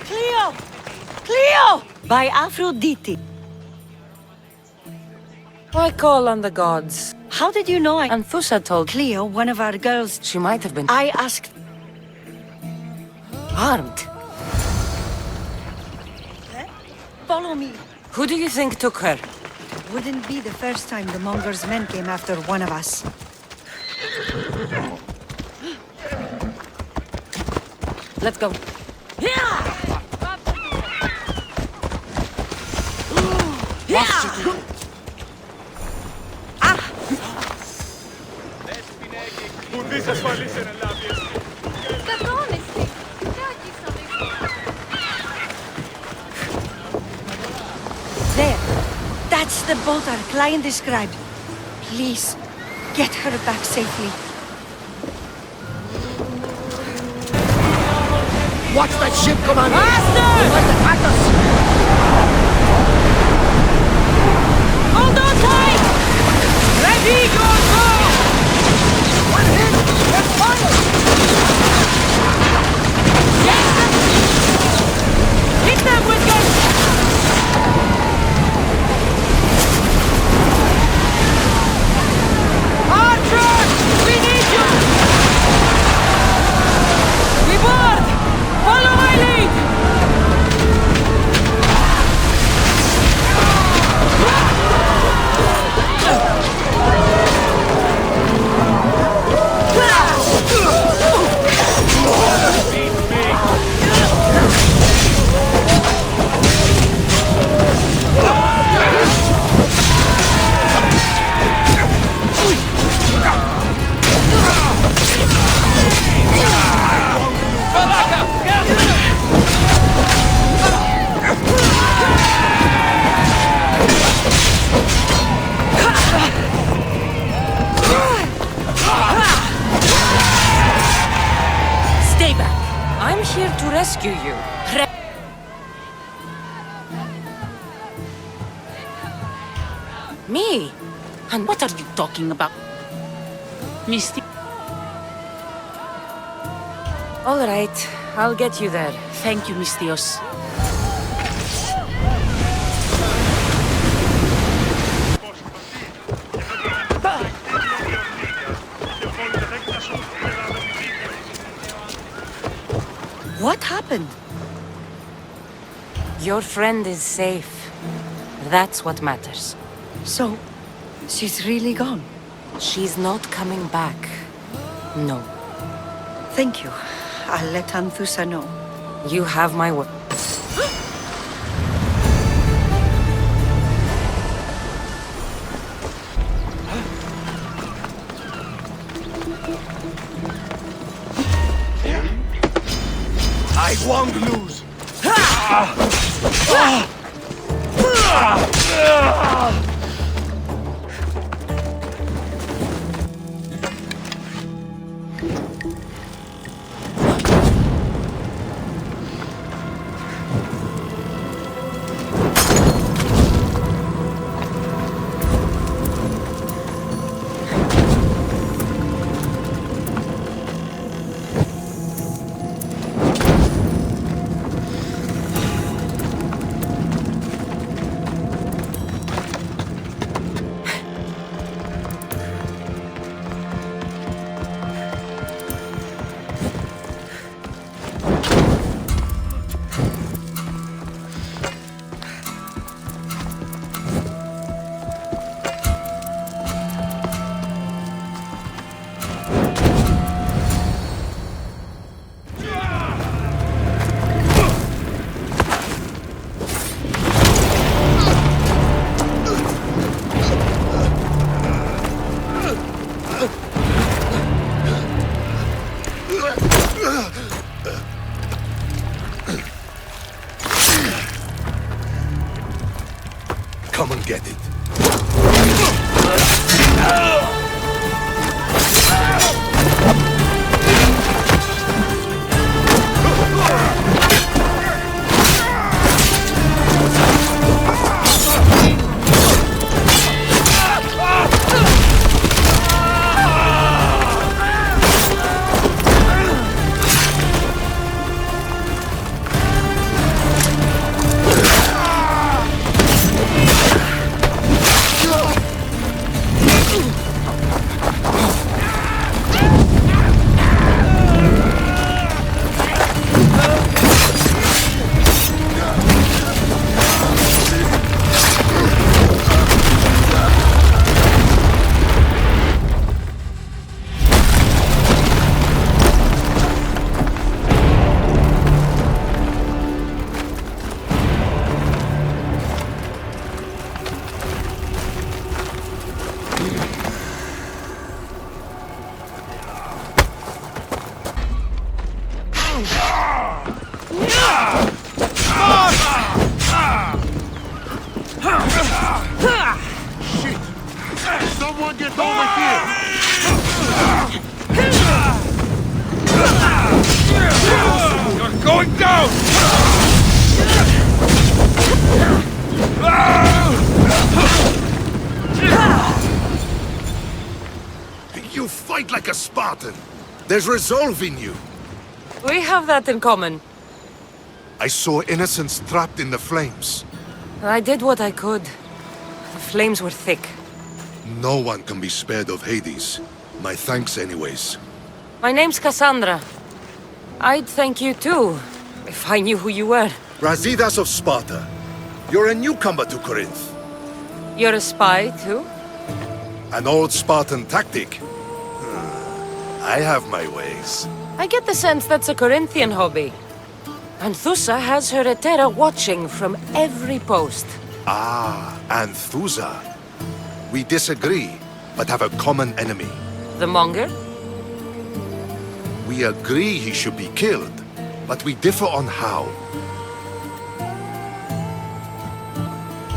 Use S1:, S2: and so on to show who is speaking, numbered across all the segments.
S1: Cleo! Cleo! By Aphrodite.
S2: I call on the gods.
S1: How did you know I...
S2: Anthusa told
S1: Cleo, one of our girls...
S2: she might have been
S1: I asked...
S2: armed.
S1: Follow me.
S2: Who do you think took her?
S1: Wouldn't be the first time the Monger's men came after one of us.
S2: Let's go.
S1: There. That's the boat our client described. Please, get her back safely.
S3: Watch that ship, Commander!
S2: Faster!
S3: They might attack us!
S2: Hold on tight! Ready, go, go!
S3: One hit! Get fired!
S2: Hit them with guns! Archer! We need you! We board! Follow my lead! Stay back. I'm here to rescue you. Me? And what are you talking about?
S4: Misty.
S2: All right, I'll get you there.
S4: Thank you, Mistios.
S1: What happened?
S2: Your friend is safe. That's what matters.
S1: So, she's really gone.
S2: She's not coming back. No.
S1: Thank you. I'll let Anthusa know.
S2: You have my word.
S3: I won't lose! Someone get over here! You're going down!
S5: You fight like a Spartan. There's resolve in you.
S2: We have that in common.
S5: I saw innocents trapped in the flames.
S2: I did what I could. The flames were thick.
S5: No one can be spared of Hades. My thanks anyways.
S2: My name's Cassandra. I'd thank you too, if I knew who you were.
S5: Brasidas of Sparta. You're a newcomer to Corinth.
S2: You're a spy too?
S5: An old Spartan tactic. I have my ways.
S2: I get the sense that's a Corinthian hobby. Anthusa has her Etera watching from every post.
S5: Ah, Anthusa. We disagree, but have a common enemy.
S2: The Monger?
S5: We agree he should be killed, but we differ on how.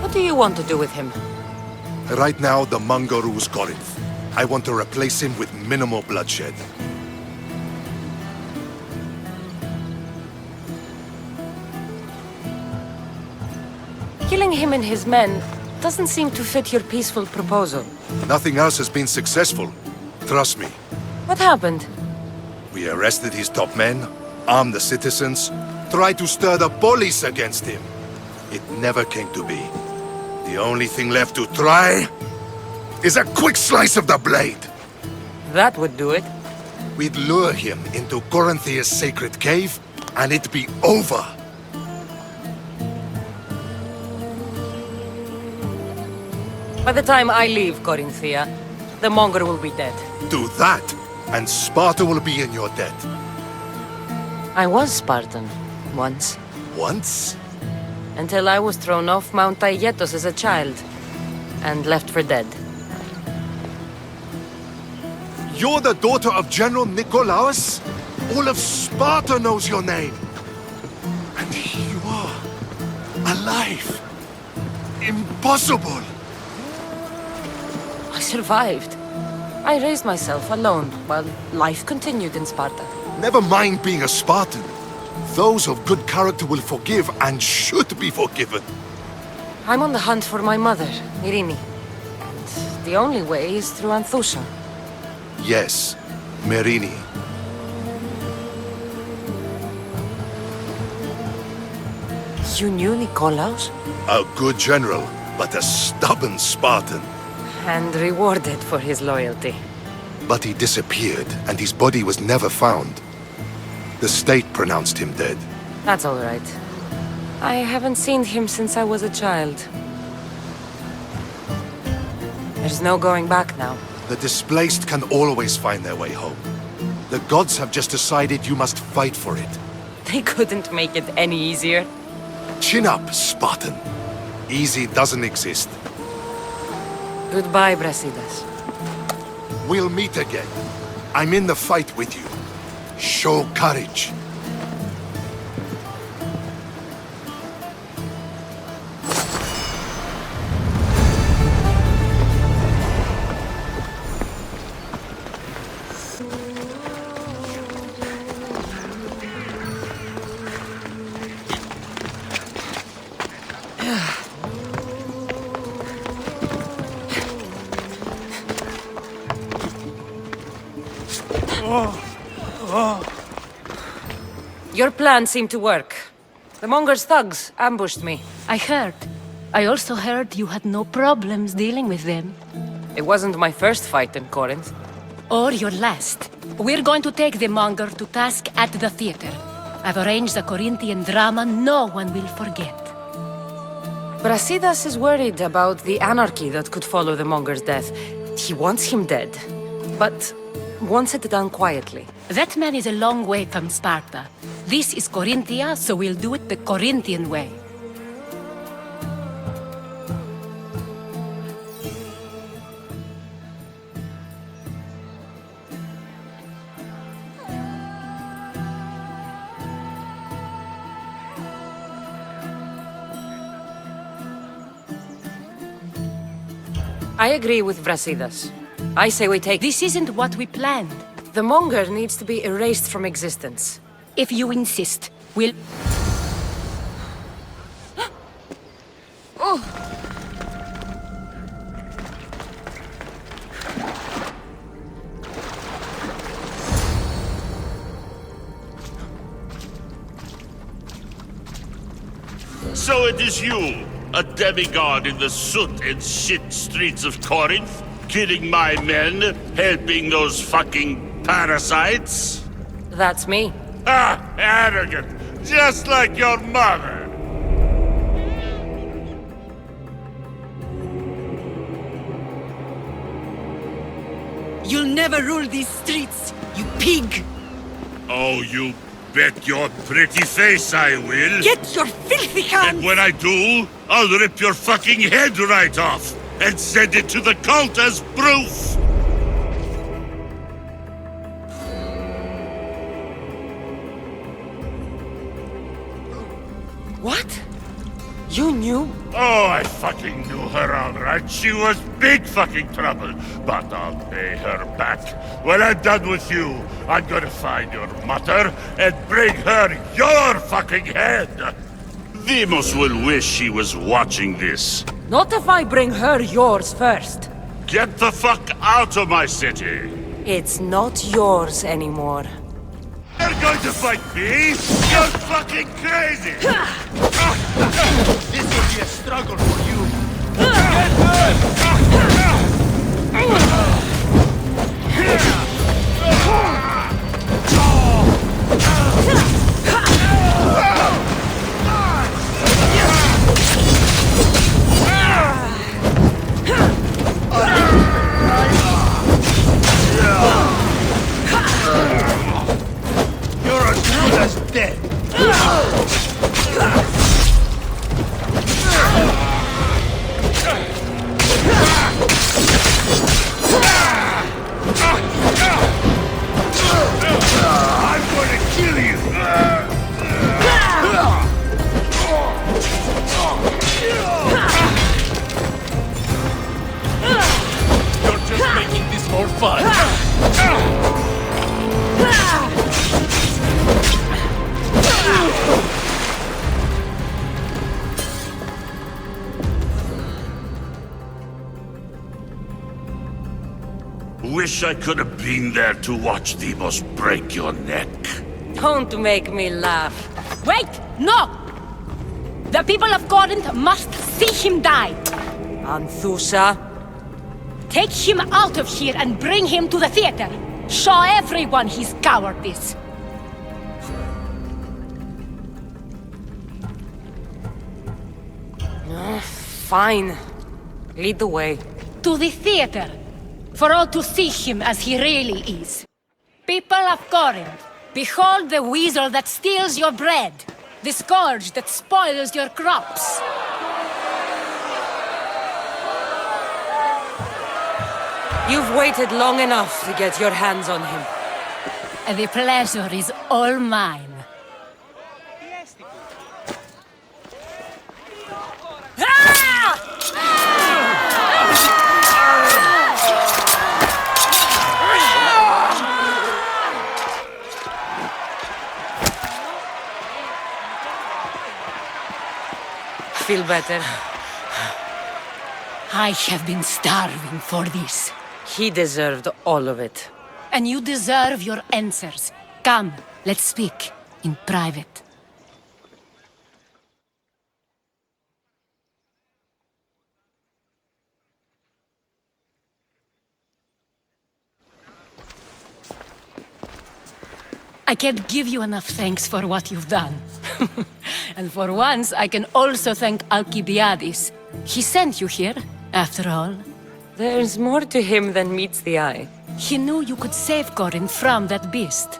S2: What do you want to do with him?
S5: Right now, the Monger rules Corinth. I want to replace him with minimal bloodshed.
S2: Killing him and his men doesn't seem to fit your peaceful proposal.
S5: Nothing else has been successful. Trust me.
S2: What happened?
S5: We arrested his top men, armed the citizens, tried to stir the police against him. It never came to be. The only thing left to try is a quick slice of the blade.
S2: That would do it.
S5: We'd lure him into Corinthia's sacred cave, and it'd be over.
S2: By the time I leave Corinthia, the Monger will be dead.
S5: Do that, and Sparta will be in your debt.
S2: I was Spartan, once.
S5: Once?
S2: Until I was thrown off Mount Aietos as a child, and left for dead.
S5: You're the daughter of General Nikolaos? All of Sparta knows your name. And here you are, alive. Impossible.
S2: I survived. I raised myself alone, while life continued in Sparta.
S5: Never mind being a Spartan. Those of good character will forgive and should be forgiven.
S2: I'm on the hunt for my mother, Irini. And the only way is through Anthusa.
S5: Yes, Merini.
S2: You knew Nikolaos?
S5: A good general, but a stubborn Spartan.
S2: And rewarded for his loyalty.
S5: But he disappeared, and his body was never found. The state pronounced him dead.
S2: That's all right. I haven't seen him since I was a child. There's no going back now.
S5: The displaced can always find their way home. The gods have just decided you must fight for it.
S2: They couldn't make it any easier.
S5: Chin up, Spartan. Easy doesn't exist.
S2: Goodbye, Brasidas.
S5: We'll meet again. I'm in the fight with you. Show courage.
S2: Your plan seemed to work. The Monger's thugs ambushed me.
S4: I heard. I also heard you had no problems dealing with them.
S2: It wasn't my first fight in Corinth.
S4: Or your last. We're going to take the Monger to task at the theater. I've arranged a Corinthian drama no one will forget.
S2: Brasidas is worried about the anarchy that could follow the Monger's death. He wants him dead, but wants it done quietly.
S4: That man is a long way from Sparta. This is Corinthia, so we'll do it the Corinthian way.
S2: I agree with Brasidas. I say we take...
S4: This isn't what we planned.
S2: The monger needs to be erased from existence.
S4: If you insist, we'll...
S6: So it is you, a demigod in the soot and shit streets of Corinth, killing my men, helping those fucking parasites?
S2: That's me.
S6: Ah, arrogant, just like your mother.
S1: You'll never rule these streets, you pig!
S6: Oh, you bet your pretty face I will.
S1: Get your filthy
S6: And
S1: hands!
S6: when I do, I'll rip your fucking head right off and send it to the cult as proof.
S2: What? You knew?
S6: Oh, I fucking knew her all right. She was big fucking trouble. But I'll pay her back. When I'm done with you, I'm gonna find your mother and bring her your fucking head. Demos will wish she was watching this.
S2: Not if I bring her yours first.
S6: Get the fuck out of my city.
S2: It's not yours anymore.
S6: You're going to fight me? You're fucking crazy!
S3: This will be a struggle for you. You're as good as dead. I'm gonna kill you. You're just making this more fun.
S6: Wish I could have been there to watch Demos break your neck.
S2: Don't make me laugh.
S4: Wait! No! The people of Corinth must see him die!
S2: Anthusa.
S4: Take him out of here and bring him to the theater! Show everyone his cowardice!
S2: Fine. Lead the way.
S4: To the theater! For all to see him as he really is. People of Corinth, behold the weasel that steals your bread! The scourge that spoils your crops!
S2: You've waited long enough to get your hands on him.
S4: And the pleasure is all mine.
S2: Feel better?
S4: I have been starving for this.
S2: He deserved all of it.
S4: And you deserve your answers. Come, let's speak in private. I can't give you enough thanks for what you've done. And for once, I can also thank Alcibiades. He sent you here, after all.
S2: There's more to him than meets the eye.
S4: He knew you could save Corinth from that beast.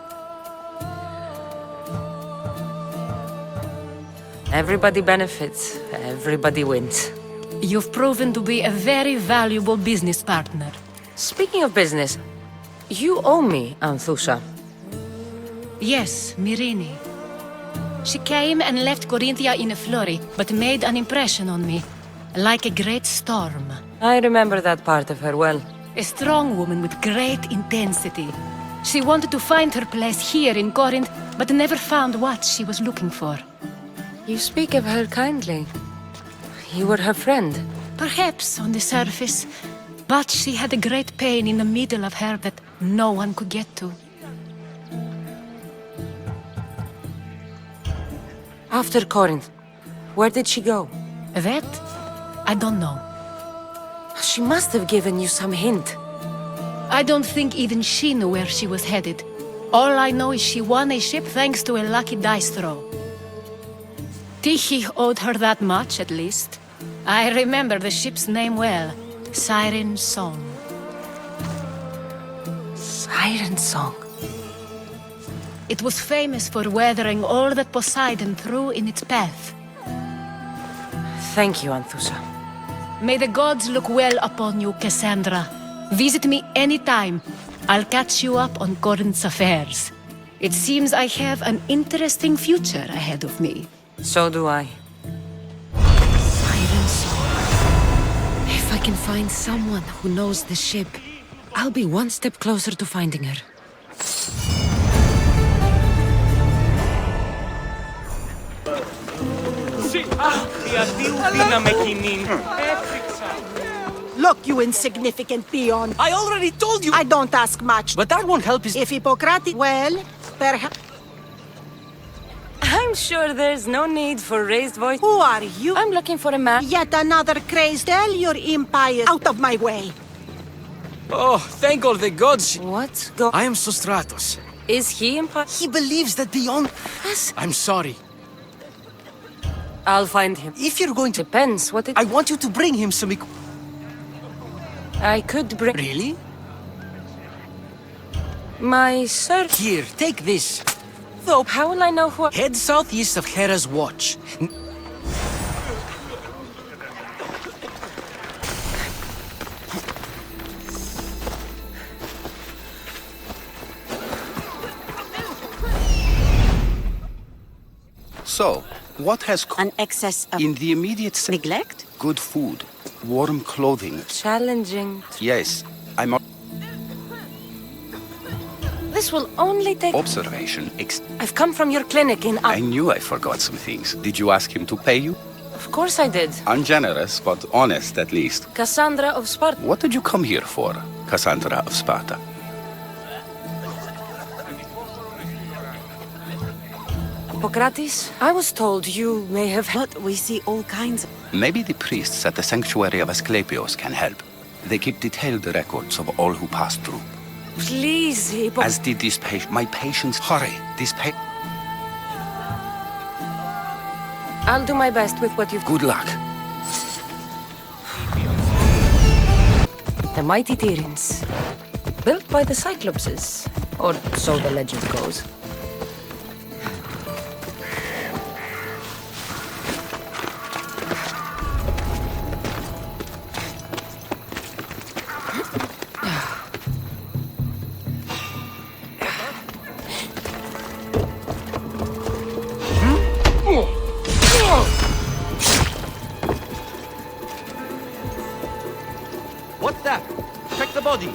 S2: Everybody benefits, everybody wins.
S4: You've proven to be a very valuable business partner.
S2: Speaking of business, you owe me, Anthusa.
S4: Yes, Myrine. She came and left Corinthia in a flurry, but made an impression on me, like a great storm.
S2: I remember that part of her well.
S4: A strong woman with great intensity. She wanted to find her place here in Corinth, but never found what she was looking for.
S2: You speak of her kindly. You were her friend.
S4: Perhaps on the surface, but she had a great pain in the middle of her that no one could get to.
S2: After Corinth, where did she go?
S4: That? I don't know.
S2: She must have given you some hint.
S4: I don't think even she knew where she was headed. All I know is she won a ship thanks to a lucky dice throw. Tyche owed her that much, at least. I remember the ship's name well. Siren Song.
S2: Siren Song.
S4: It was famous for weathering all that Poseidon threw in its path.
S2: Thank you, Anthusa.
S4: May the gods look well upon you, Cassandra. Visit me anytime. I'll catch you up on Corinth's affairs. It seems I have an interesting future ahead of me.
S2: So do I.
S7: Siren Song. If I can find someone who knows the ship, I'll be one step closer to finding her.
S8: Look, you insignificant peon.
S9: I already told you!
S8: I don't ask much.
S9: But that won't help his...
S8: If Hippocrates... Well, perhaps...
S2: I'm sure there's no need for raised voice.
S8: Who are you?
S2: I'm looking for a man.
S8: Yet another crazed... Tell your empire out of my way.
S9: Oh, thank all the gods!
S2: What? Go.
S9: I am Sostratos.
S2: Is he impossible?
S9: He believes that beyond... I'm sorry.
S2: I'll find him.
S9: If you're going to...
S2: Depends what it...
S9: I want you to bring him some...
S2: I could bring...
S9: Really?
S2: My sir...
S9: Here, take this.
S2: Though, how will I know who...
S9: Head southeast of Hera's Watch.
S10: So, what has...
S8: An excess of...
S10: In the immediate...
S8: neglect?
S10: Good food, warm clothing.
S2: Challenging.
S10: Yes, I'm...
S2: This will only take...
S10: Observation.
S2: I've come from your clinic in...
S10: I knew I forgot some things. Did you ask him to pay you?
S2: Of course I did.
S10: Ungenerous, but honest at least.
S2: Cassandra of Sparta.
S10: What did you come here for, Cassandra of Sparta?
S2: Hippocrates, I was told you may have...
S8: But we see all kinds of...
S10: Maybe the priests at the sanctuary of Asclepios can help. They keep detailed records of all who passed through.
S2: Please,
S10: As did this patient. My patients... Hurry, this patient...
S2: I'll do my best with what you've...
S10: Good luck.
S2: The mighty Tyrrhens. Built by the Cyclopses. Or so the legend goes.
S9: What's that? Check the body.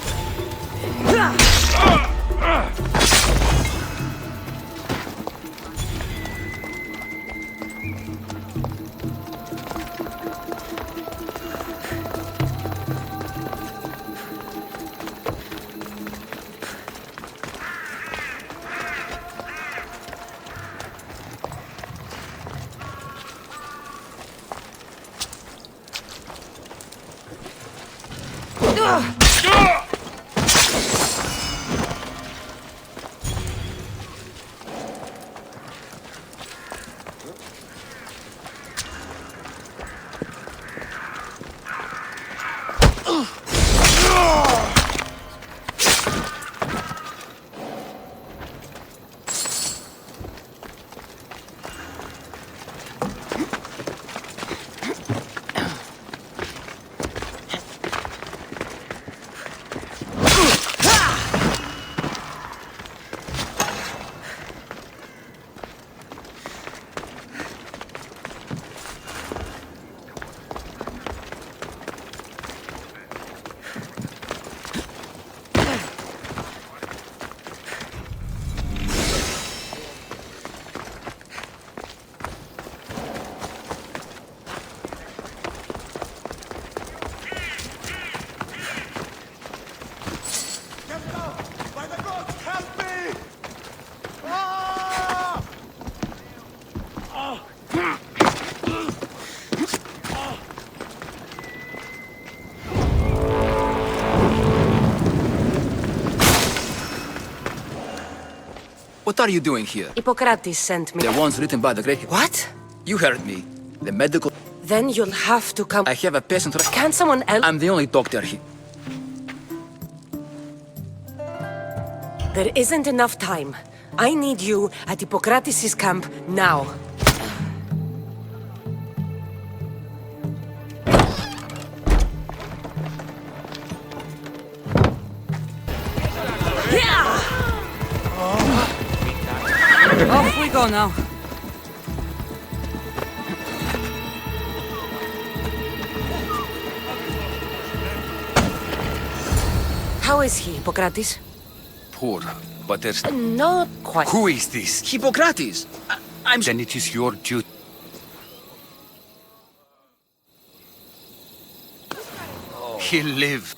S9: What are you doing here?
S2: Hippocrates sent me.
S9: The ones written by the great...
S2: What?
S9: You heard me. The medical...
S2: Then you'll have to come.
S9: I have a patient...
S2: Can someone else?
S9: I'm the only doctor here.
S2: There isn't enough time. I need you at Hippocrates' camp now. Off we go now. How is he, Hippocrates?
S10: Poor, but there's...
S2: Not quite.
S10: Who is this?
S9: Hippocrates! I'm...
S10: Then it is your duty. He'll live.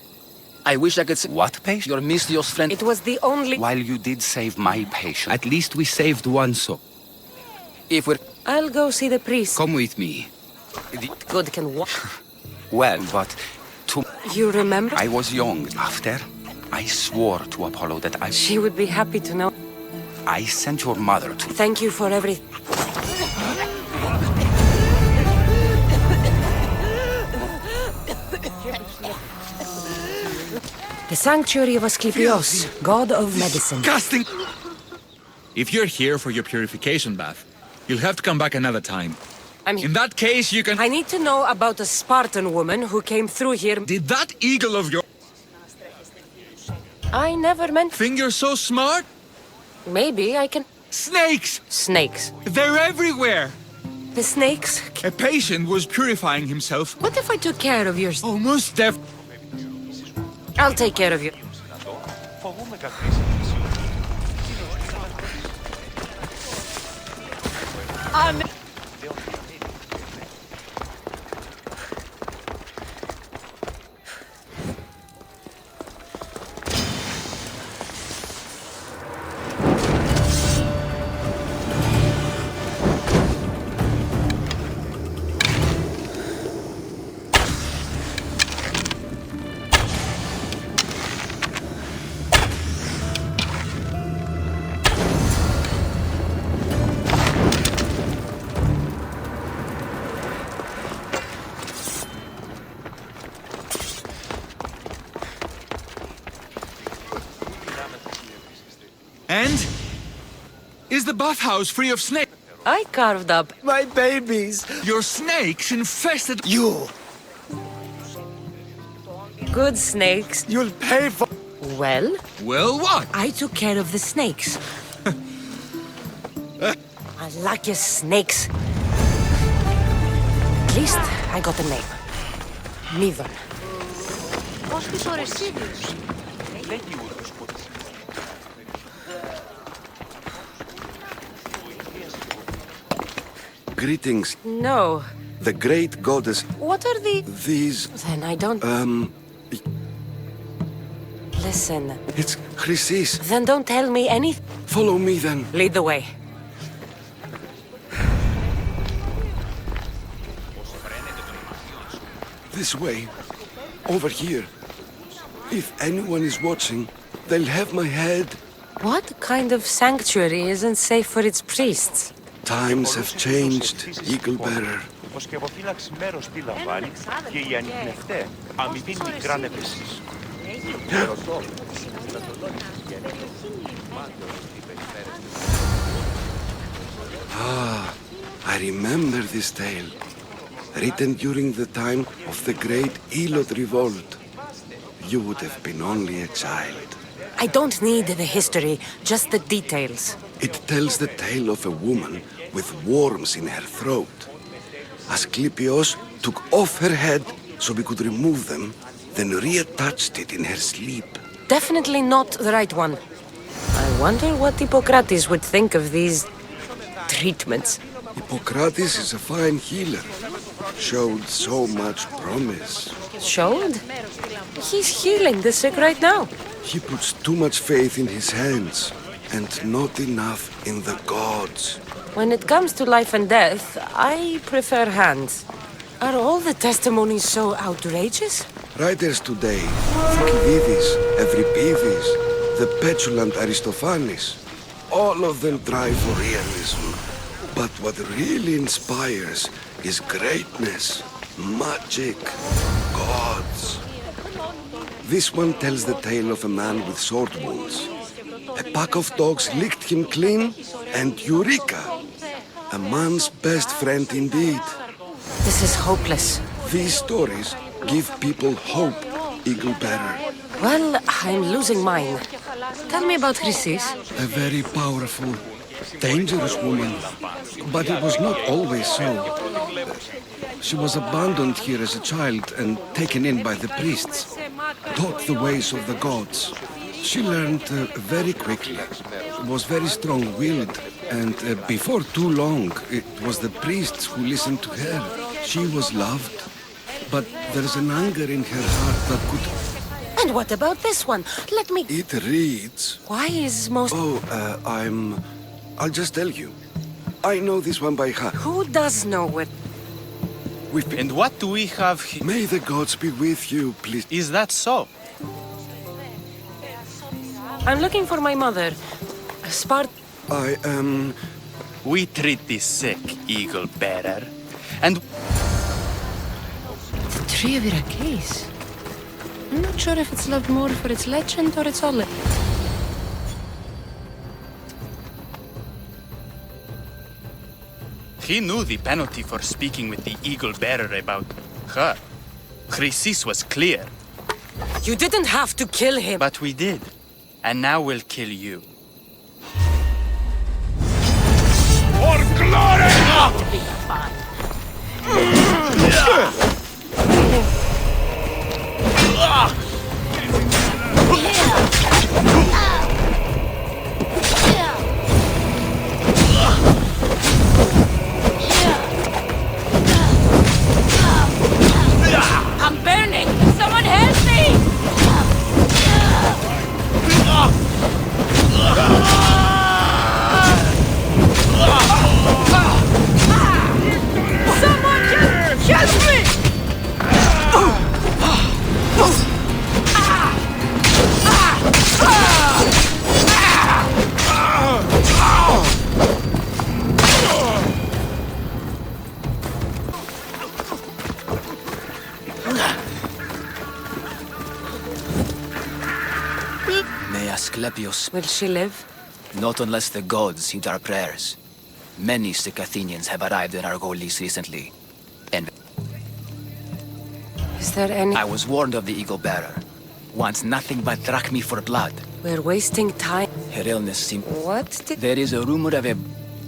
S9: I wish I could say...
S10: What patient?
S9: Your mysterious friend...
S2: It was the only...
S10: While you did save my patient, at least we saved one soul.
S9: If we're...
S2: I'll go see the priest.
S10: Come with me.
S2: Good can walk.
S10: Well, but...
S2: You remember?
S10: I was young. After, I swore to Apollo that I...
S2: She would be happy to know.
S10: I sent your mother to...
S2: Thank you for everything. The sanctuary of Asclepios, god of medicine.
S3: Disgusting! If you're here for your purification bath, you'll have to come back another time. In that case, you can...
S2: I need to know about a Spartan woman who came through here.
S3: Did that eagle of your...
S2: I never meant...
S3: Think you're so smart?
S2: Maybe I can...
S3: Snakes!
S2: Snakes.
S3: They're everywhere!
S2: The snakes?
S3: A patient was purifying himself.
S2: What if I took care of yours?
S3: Almost deaf.
S2: I'll take care of you.
S3: And? Is the bathhouse free of snakes?
S2: I carved up
S3: My babies! Your snakes infested...
S5: You!
S2: good snakes.
S5: You'll pay for...
S2: Well,
S3: Well, what?
S2: I took care of the snakes. I like your snakes. At least I got a name. Mivon.
S5: Greetings.
S2: No.
S5: The great goddess...
S2: What are the...
S5: These...
S2: Then I don't... Listen.
S5: It's Chrysis.
S2: Then don't tell me anything.
S5: Follow me then.
S2: Lead the way.
S5: This way. Over here. If anyone is watching, they'll have my head.
S2: What kind of sanctuary isn't safe for its priests?
S5: Times have changed, Eagle Bearer.
S11: Πως και αποφύλαξη μέρος τι λαμβάνει και οι ανιχνευτέ αμοιβή μικράν επίσης.
S5: I remember this tale. Written during the time of the great Elot revolt. You would have been only a child.
S2: I don't need the history, just the details.
S5: It tells the tale of a woman with worms in her throat. Asclepios took off her head so we could remove them, then reattached it in her sleep.
S2: Definitely not the right one. I wonder what Hippocrates would think of these... treatments.
S5: Hippocrates is a fine healer. Showed so much promise.
S2: Showed? He's healing the sick right now.
S5: He puts too much faith in his hands, and not enough in the gods.
S2: When it comes to life and death, I prefer hands. Are all the testimonies so outrageous?
S5: Writers today, Thucydides, Euripides, the petulant Aristophanes,
S12: All of them try for realism. But what really inspires is greatness, magic, gods. This one tells the tale of a man with sword wounds. A pack of dogs licked him clean, and Eureka! A man's best friend indeed.
S2: This is hopeless.
S12: These stories give people hope, Eagle Bearer.
S2: Well, I'm losing mine. Tell me about Chrysis.
S12: A very powerful, dangerous woman. But it was not always so. She was abandoned here as a child and taken in by the priests. Taught the ways of the gods. She learned very quickly. Was very strong-willed. And before too long, it was the priests who listened to her. She was loved. But there's an anger in her heart that could...
S2: And what about this one? Let me...
S12: It reads...
S2: Why is most...
S12: Oh, I'll just tell you. I know this one by heart.
S2: Who does know it?
S13: And what do we have here?
S12: May the gods be with you, please.
S13: Is that so?
S2: I'm looking for my mother.
S12: I am...
S13: We treat the sick, Eagle Bearer. And...
S7: The tree of Irakes. I'm not sure if it's loved more for its legend or its olive.
S13: He knew the penalty for speaking with the Eagle Bearer about her. Chrysis was clear.
S2: You didn't have to kill him.
S13: But we did. And now we'll kill you.
S6: For glory!
S4: I'm burning! Someone help me! Someone help me!
S9: May Asclepius...
S2: Will she live?
S9: Not unless the gods heed our prayers. Many sick Athenians have arrived in Argolis recently. And...
S2: Is there any...
S9: I was warned of the Eagle Bearer. Wants nothing but drachmi for blood.
S2: We're wasting time.
S9: Her illness seems...
S2: What did...
S9: There is a rumor of a...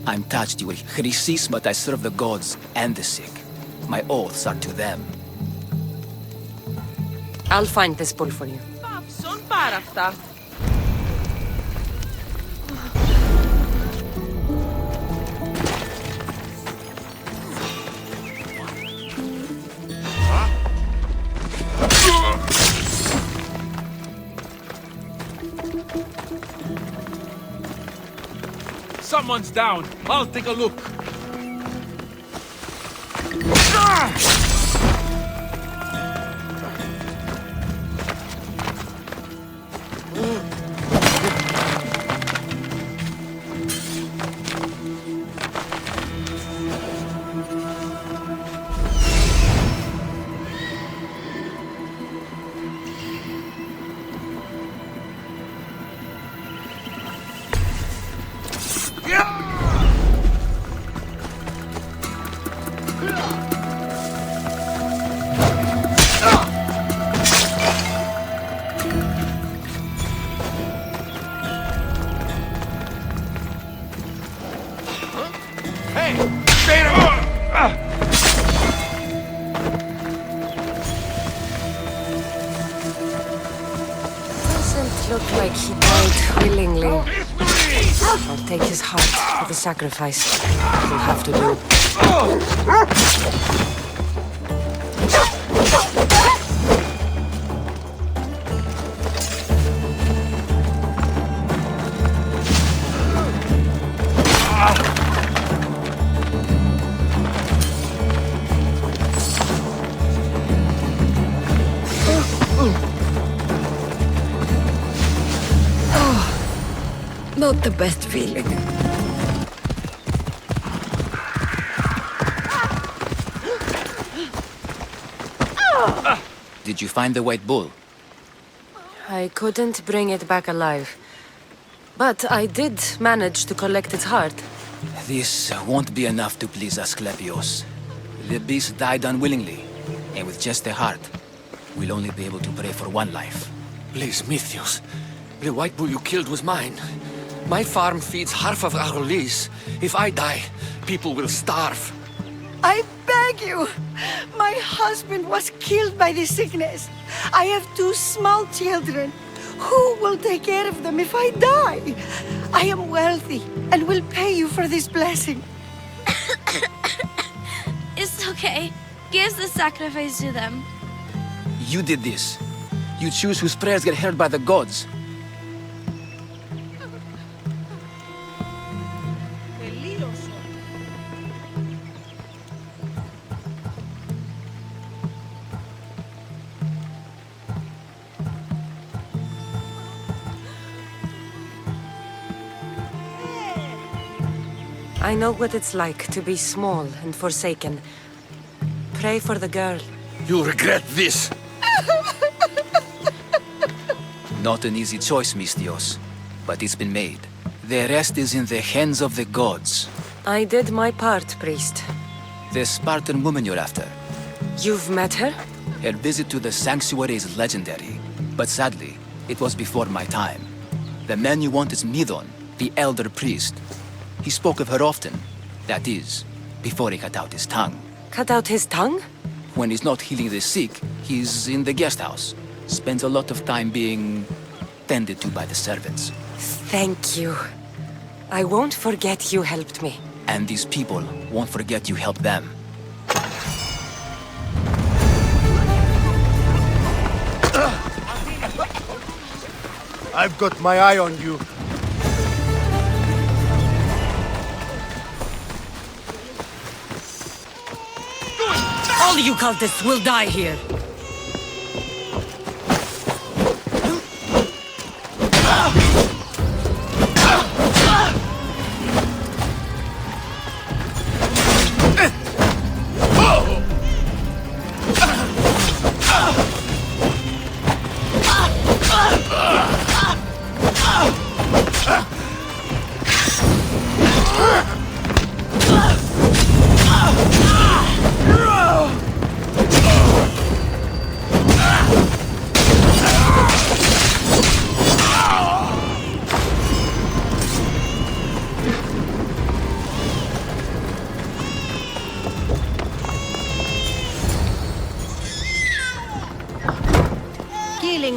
S9: I'm touched you with Chrysis, but I serve the gods and the sick. My oaths are to them.
S2: I'll find this bull for you.
S14: Someone's down. I'll take a look.
S2: Doesn't look like he died willingly. I'll take his heart for the sacrifice he'll have to do.
S7: Not the best feeling.
S9: Did you find the white bull?
S2: I couldn't bring it back alive. But I did manage to collect its heart.
S9: This won't be enough to please Asclepios. The beast died unwillingly, and with just a heart, we'll only be able to pray for one life.
S12: Please, Mythios. The white bull you killed was mine. My farm feeds half of our lease. If I die, people will starve.
S1: I beg you! My husband was killed by this sickness. I have 2 small children. Who will take care of them if I die? I am wealthy and will pay you for this blessing.
S15: It's okay. Give the sacrifice to them.
S9: You did this. You choose whose prayers get heard by the gods.
S2: I know what it's like to be small and forsaken. Pray for the girl.
S12: You'll regret this.
S9: Not an easy choice, Mystios, but it's been made. The rest is in the hands of the gods.
S2: I did my part, priest.
S9: The Spartan woman you're after.
S2: You've met her?
S9: Her visit to the sanctuary is legendary, but sadly, it was before my time. The man you want is Midon, the elder priest. He spoke of her often. That is, before he cut out his tongue.
S2: Cut out his tongue?
S9: When he's not healing the sick, he's in the guest house. Spends a lot of time being tended to by the servants.
S2: Thank you. I won't forget you helped me.
S9: And these people won't forget you helped them.
S16: I've got my eye on you.
S2: All you cultists will die here.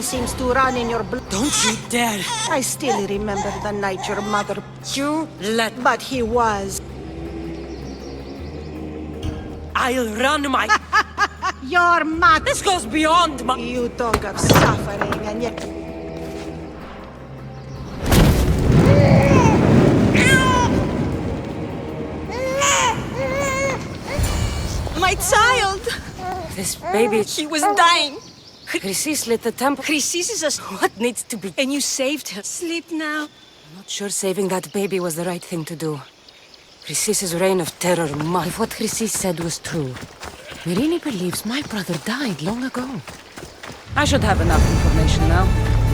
S8: Seems to run in your blood.
S2: Don't you dare!
S8: I still remember the night your mother...
S2: You let...
S8: But he was...
S2: I'll run my...
S8: Your mother...
S2: This goes beyond my...
S8: You talk of suffering and yet...
S1: My child!
S2: This baby...
S1: He was dying.
S2: Chrysis lit the temple.
S1: Chrysis is a... What needs to be... And you saved her. Sleep now.
S2: I'm not sure saving that baby was the right thing to do. Chrysis' reign of terror must...
S7: If what Chrysis said was true, Myrine believes my brother died long ago.
S2: I should have enough information now.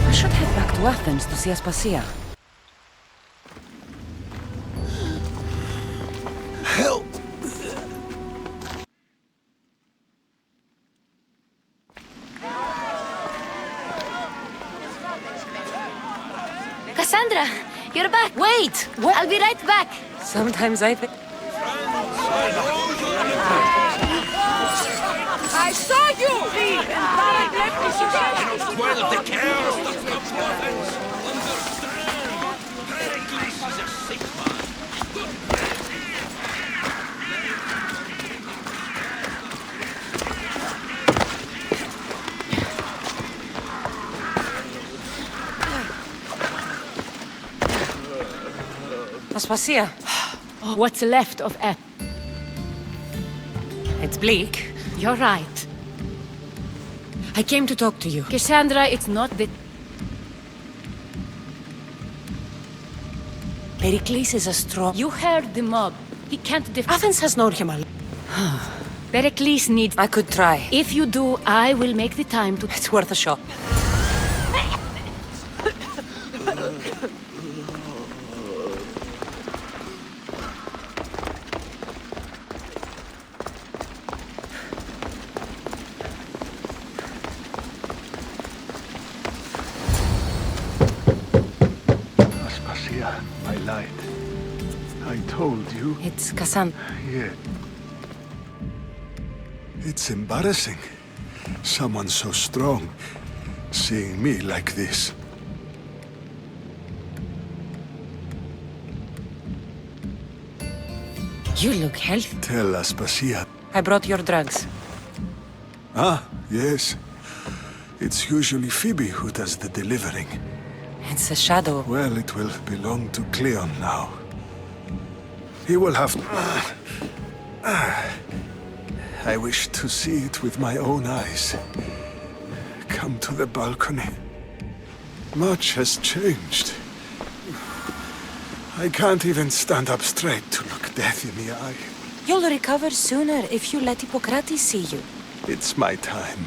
S2: I should head back to Athens to see Aspasia.
S12: Help!
S15: Cassandra, you're back.
S2: Wait! What?
S15: I'll be right back.
S2: Sometimes I think...
S14: I saw you! Leave and Barak left me to
S6: Well, the chaos does not Athens. Understand? Pericles is a sick man.
S2: Aspasia.
S4: What's left of Ep?
S2: It's bleak.
S4: You're right.
S2: I came to talk to you.
S4: Cassandra, it's not the...
S2: Pericles is a strong...
S4: You heard the mob. He can't
S2: Athens has known him a...
S4: Pericles needs...
S2: I could try.
S4: If you do, I will make the time to...
S2: It's worth a shot.
S12: Aspasia, I lied. I told you.
S2: It's Cassandra.
S12: Yeah. It's embarrassing. Someone so strong, seeing me like this.
S2: You look healthy.
S12: Tell Aspasia.
S2: I brought your drugs.
S12: Ah, yes. It's usually Phoebe who does the delivering.
S2: It's a shadow.
S12: Well, it will belong to Cleon now. He will have... I wish to see it with my own eyes. Come to the balcony. Much has changed. I can't even stand up straight to look death in the eye.
S2: You'll recover sooner if you let Hippocrates see you.
S12: It's my time.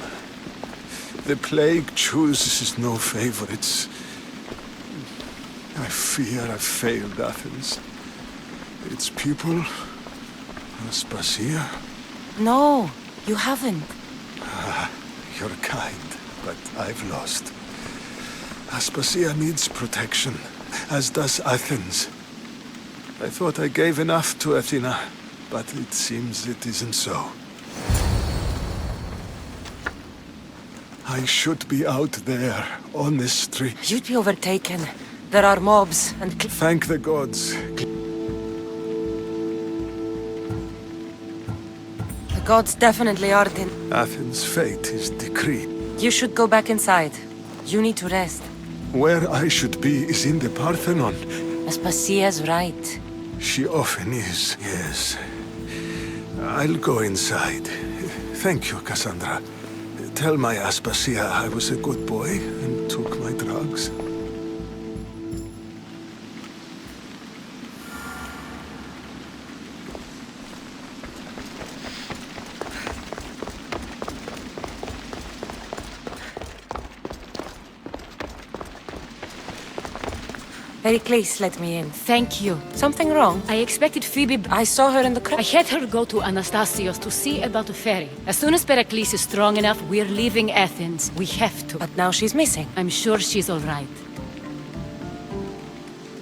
S12: The plague chooses no favorites. I fear I've failed Athens. Its people, Aspasia.
S2: No, you haven't.
S12: You're kind, but I've lost. Aspasia needs protection, as does Athens. I thought I gave enough to Athena, but it seems it isn't so. I should be out there, on the street.
S2: You'd be overtaken. There are mobs and...
S12: Thank the gods.
S2: The gods definitely aren't in...
S12: Athens' fate is decreed.
S2: You should go back inside. You need to rest.
S12: Where I should be is in the Parthenon.
S2: Aspasia's right.
S12: She often is, yes. I'll go inside. Thank you, Cassandra. Tell my Aspasia I was a good boy and took my drugs.
S2: Pericles let me in.
S4: Thank you.
S2: Something wrong?
S4: I expected Phoebe...
S2: I saw her in the crowd.
S4: I had her go to Anastasios to see about a ferry. As soon as Pericles is strong enough, we're leaving Athens. We have to.
S2: But now she's missing.
S4: I'm sure she's all right.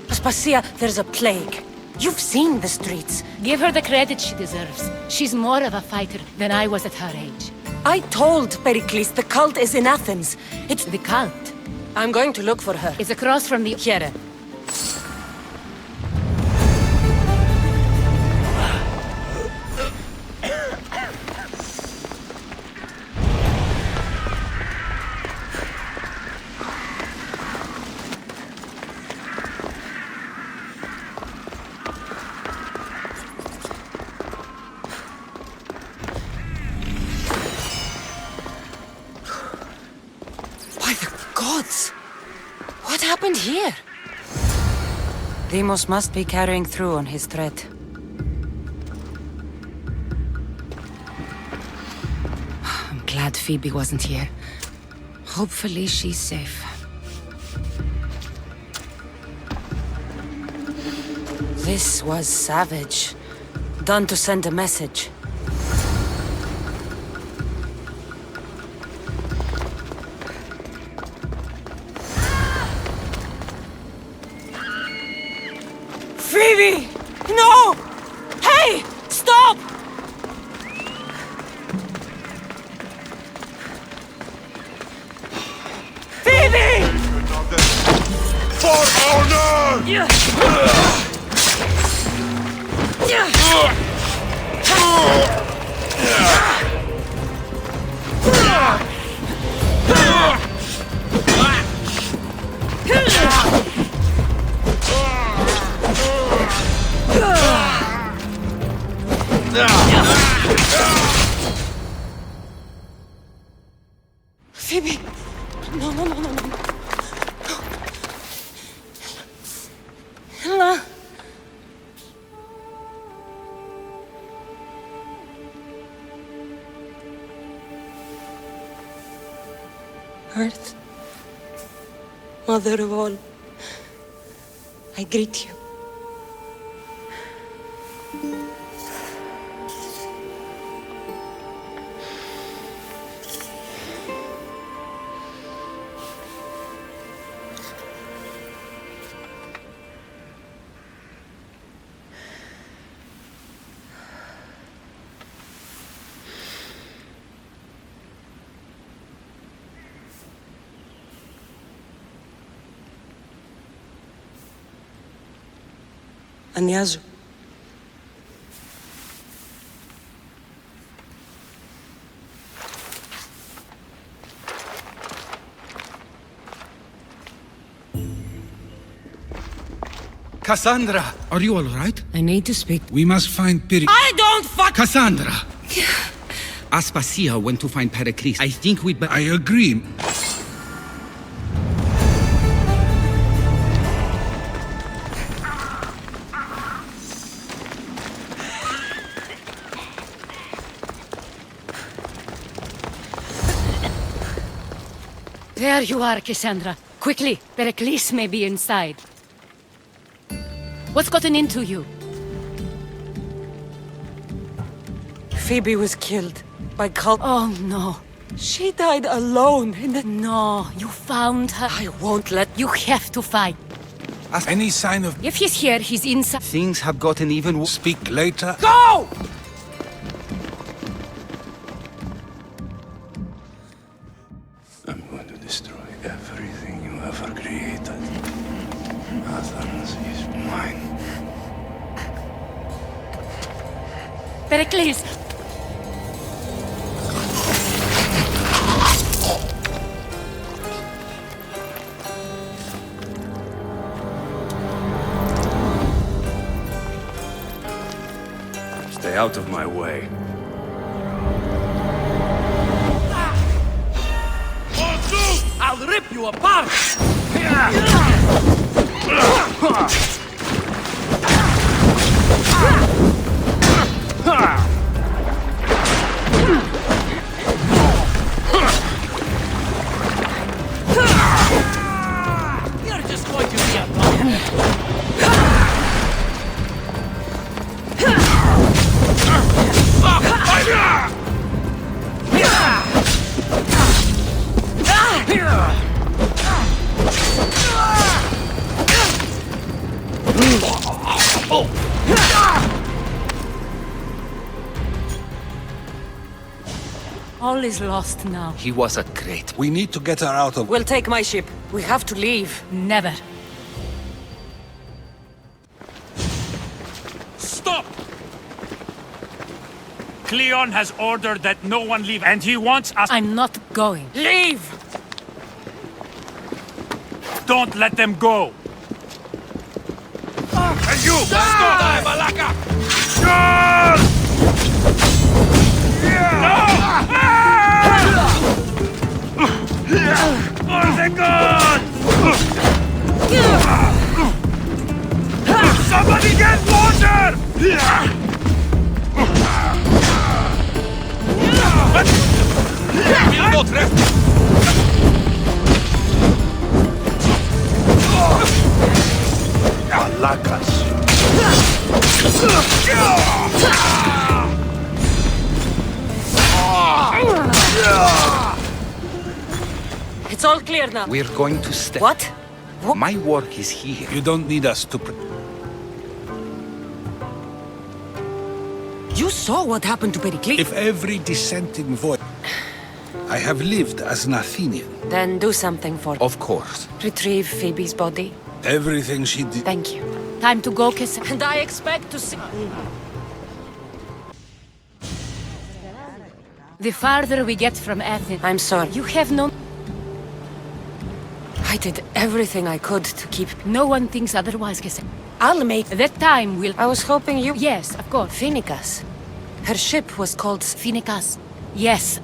S2: Aspasia, there's a plague. You've seen the streets.
S4: Give her the credit she deserves. She's more of a fighter than I was at her age.
S2: I told Pericles the cult is in Athens. It's
S4: the cult.
S2: I'm going to look for her.
S4: It's across from the...
S2: Here. What happened here? Deimos must be carrying through on his threat. I'm glad Phoebe wasn't here. Hopefully she's safe. This was savage. Done to send a message. Phoebe! No! Hey! Stop! Phoebe!
S6: For honor!
S2: Phoebe! No. Mother of all, I greet you. Ανιάζω.
S12: Cassandra! Are you all right?
S7: I need to speak.
S12: We must find
S7: I don't fuck.
S12: Cassandra! Aspasia went to find Pericles. I think we'd I agree.
S4: There you are, Cassandra. Quickly, Pericles may be inside. What's gotten into you?
S2: Phoebe was killed by cult.
S4: Oh, no.
S2: She died alone in the...
S4: No, you found her.
S2: I won't let...
S4: You have to fight.
S12: Any sign of...
S4: If he's here, he's inside.
S12: Things have gotten even... Speak later.
S4: Go!
S5: I'm going to destroy everything you ever created. Athens is mine.
S4: Pericles!
S5: Stay out of my way.
S14: I'll rip you apart! You're just going to be a
S4: All is lost now.
S12: He was a great... We need to get her out of...
S2: We'll take my ship. We have to leave.
S4: Never.
S6: Stop! Cleon has ordered that no one leave, and he wants us...
S4: I'm not going.
S2: Leave!
S6: Don't let them go! And you! Stop!
S14: Malaka!
S6: No! For the god! Somebody get water!
S5: Malakas.
S2: It's all clear now.
S12: We're going to stay.
S2: What?
S12: My work is here. You don't need us to...
S2: You saw what happened to Pericles.
S12: If every dissenting voice... I have lived as an Athenian.
S2: Then do something for...
S12: Of course.
S2: Retrieve Phoebe's body.
S12: Everything she did...
S2: Thank you.
S4: Time to go, Cassandra.
S2: And I expect to see...
S4: The farther we get from Athens...
S2: I'm sorry.
S4: You have no...
S2: I did everything I could to keep...
S4: No one thinks otherwise, Cassandra.
S2: I'll make...
S4: That time will...
S2: I was hoping you...
S4: Yes, of course.
S2: Phoenicus. Her ship was called...
S4: Phoenicus. Yes,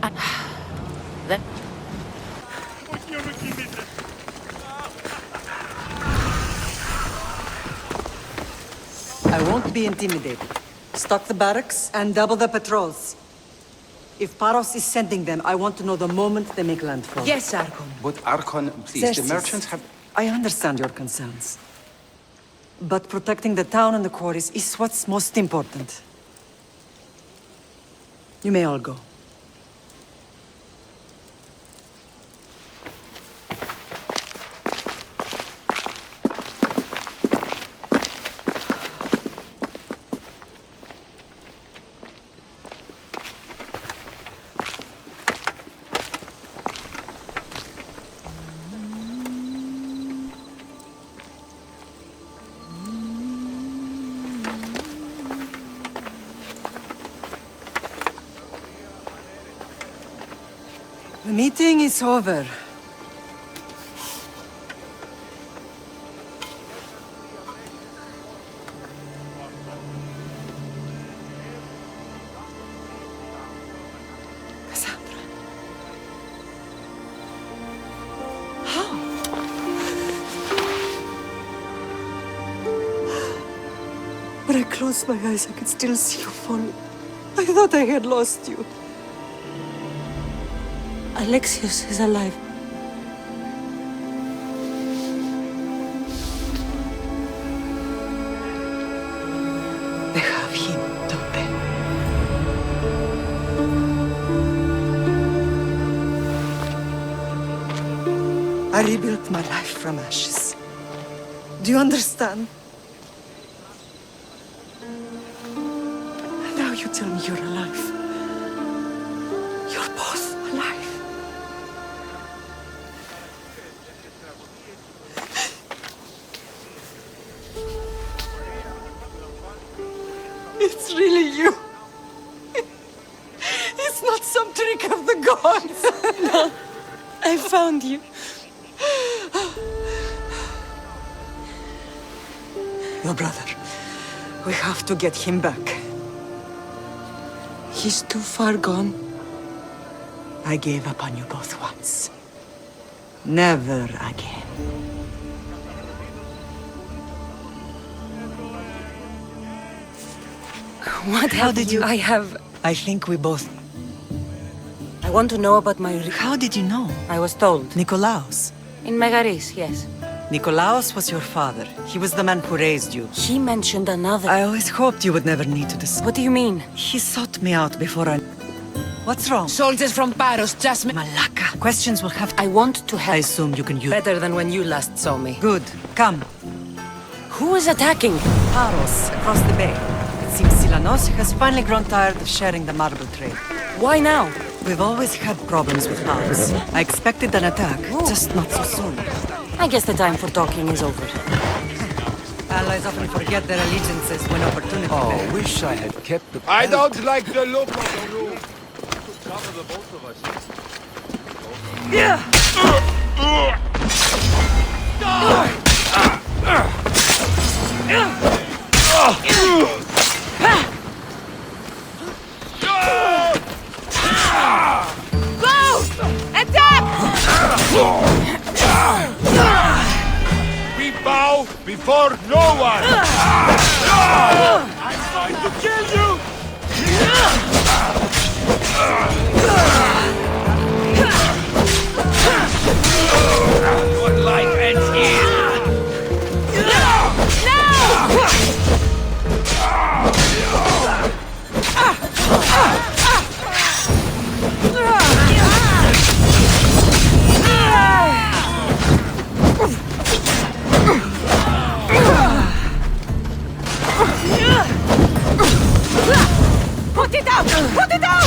S2: That...
S17: I won't be intimidated. Stock the barracks and double the patrols. If Paros is sending them, I want to know the moment they make landfall.
S2: Yes, Archon.
S10: But Archon, please,
S17: Xerxes.
S10: the merchants have...
S17: I understand your concerns. But protecting the town and the quarries is what's most important. You may all go. The meeting is over. Cassandra. How? When I closed my eyes, I could still see you falling. I thought I had lost you. Alexios is alive. They have him, don't they? I rebuilt my life from ashes. Do you understand? And now you tell me you're alive. You're both alive. It's really you. It's not some trick of the gods. No, I found you. Your brother. We have to get him back. He's too far gone. I gave up on you both once. Never again.
S2: How did you...
S17: I think we both...
S2: I want to know about my...
S17: How did you know?
S2: I was told.
S17: Nikolaos.
S2: In Megaris, yes.
S17: Nikolaos was your father. He was the man who raised you.
S2: He mentioned another...
S17: I always hoped you would never need to discuss...
S2: What do you mean?
S17: He sought me out before I... What's wrong?
S7: Soldiers from Paros, Jasmine...
S17: Malaka. Questions will have to...
S2: I want to help.
S17: I assume you can use...
S2: Better than when you last saw me.
S17: Good. Come.
S2: Who is attacking?
S17: Paros, across the bay. It seems Silanos has finally grown tired of sharing the marble trade.
S2: Why now?
S17: We've always had problems with Paros. I expected an attack, just not so soon.
S2: I guess the time for talking is over.
S17: Allies often forget their allegiances when opportunity
S10: Oh, wish I had kept the...
S16: I don't like the look of the room.
S11: Cover the both of us.
S6: We bow before no one! I'm going to kill you! Your life ends here!
S14: Put it out! Put it out!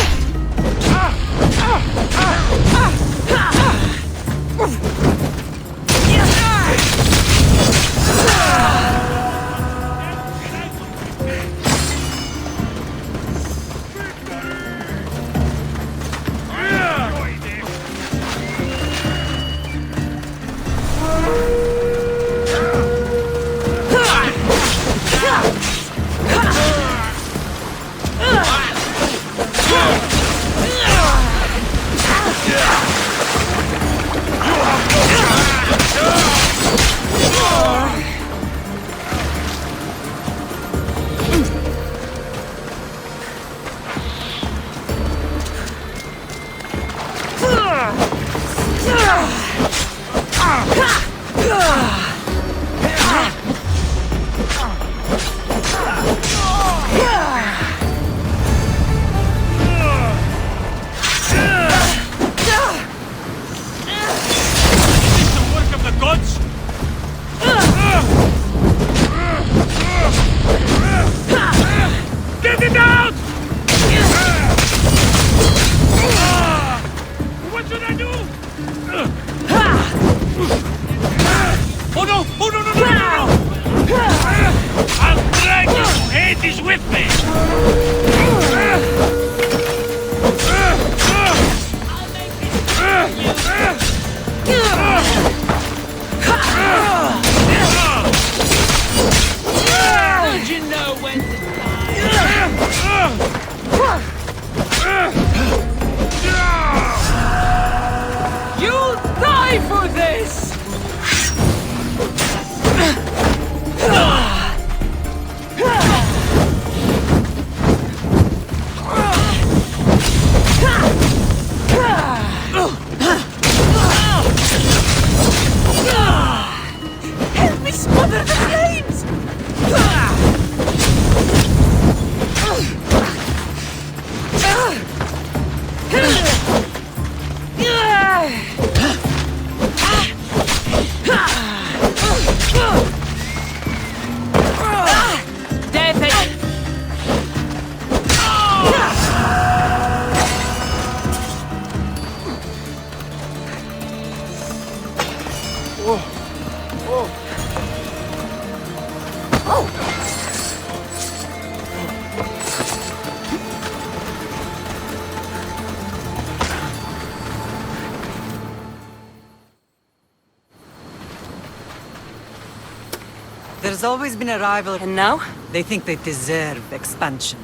S17: always been a rival.
S2: And now?
S17: They think they deserve expansion.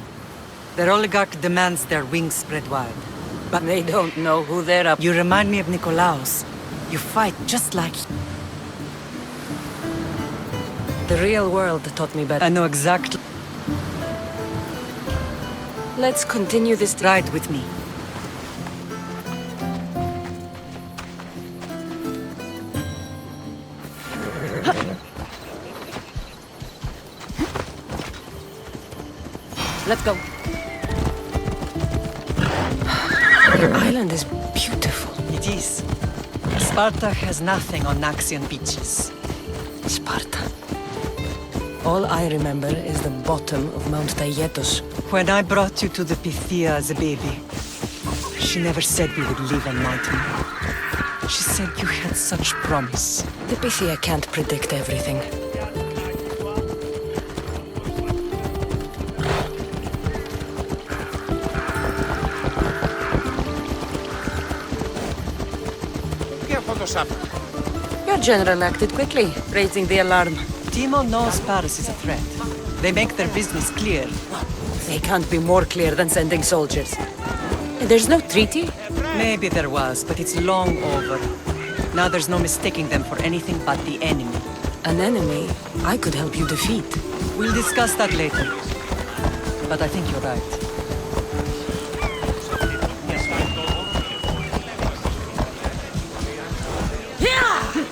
S17: Their oligarch demands their wings spread wide.
S2: But they don't know who they're up.
S17: You remind me of Nikolaos. You fight just like him.
S2: The real world taught me better.
S17: I know exactly.
S2: Let's continue this
S17: ride with me.
S2: Let's go. The island is beautiful.
S17: It is. Sparta has nothing on Naxian beaches.
S2: Sparta. All I remember is the bottom of Mount Taygetos.
S17: When I brought you to the Pythia as a baby, she never said we would live a nightmare. She said you had such promise.
S2: The Pythia can't predict everything. Your general acted quickly, raising the alarm.
S17: Timo knows Paris is a threat. They make their business clear.
S2: They can't be more clear than sending soldiers. And there's no treaty?
S17: Maybe there was, but it's long over. Now there's no mistaking them for anything but the enemy.
S2: An enemy I could help you defeat.
S17: We'll discuss that later. But I think you're right.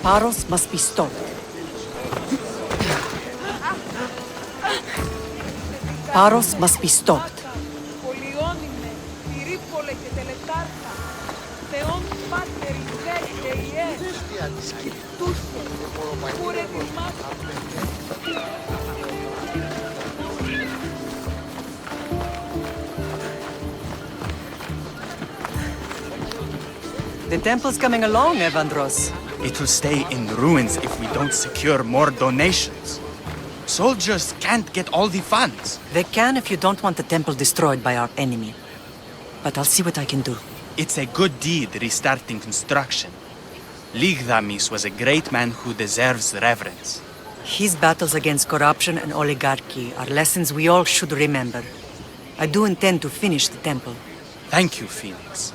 S17: Paros must be stopped. Paros must be stopped. The temple's coming along, Evandros.
S13: It will stay in ruins if we don't secure more donations. Soldiers can't get all the funds.
S17: They can if you don't want the temple destroyed by our enemy. But I'll see what I can do.
S13: It's a good deed restarting construction. Ligdamis was a great man who deserves reverence.
S17: His battles against corruption and oligarchy are lessons we all should remember. I do intend to finish the temple.
S13: Thank you, Phoenix.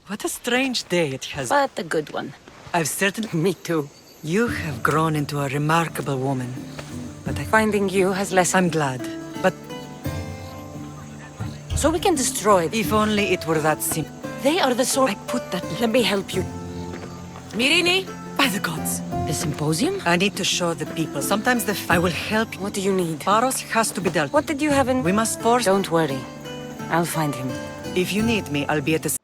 S17: What a strange day it has
S2: been. But a good one.
S17: I've certainly...
S2: Me too.
S17: You have grown into a remarkable woman. But
S2: finding you has less...
S17: I'm glad. But...
S2: So we can destroy...
S17: If only it were that simple.
S2: They are the sort...
S17: I put that...
S2: Let me help you. Mirini?
S17: By the gods.
S2: The symposium?
S17: I need to show the people. Sometimes I will help you.
S2: What do you need?
S17: Paros has to be dealt.
S2: What did you have in...
S17: We must force...
S2: Don't worry. I'll find him.
S17: If you need me, I'll be at the...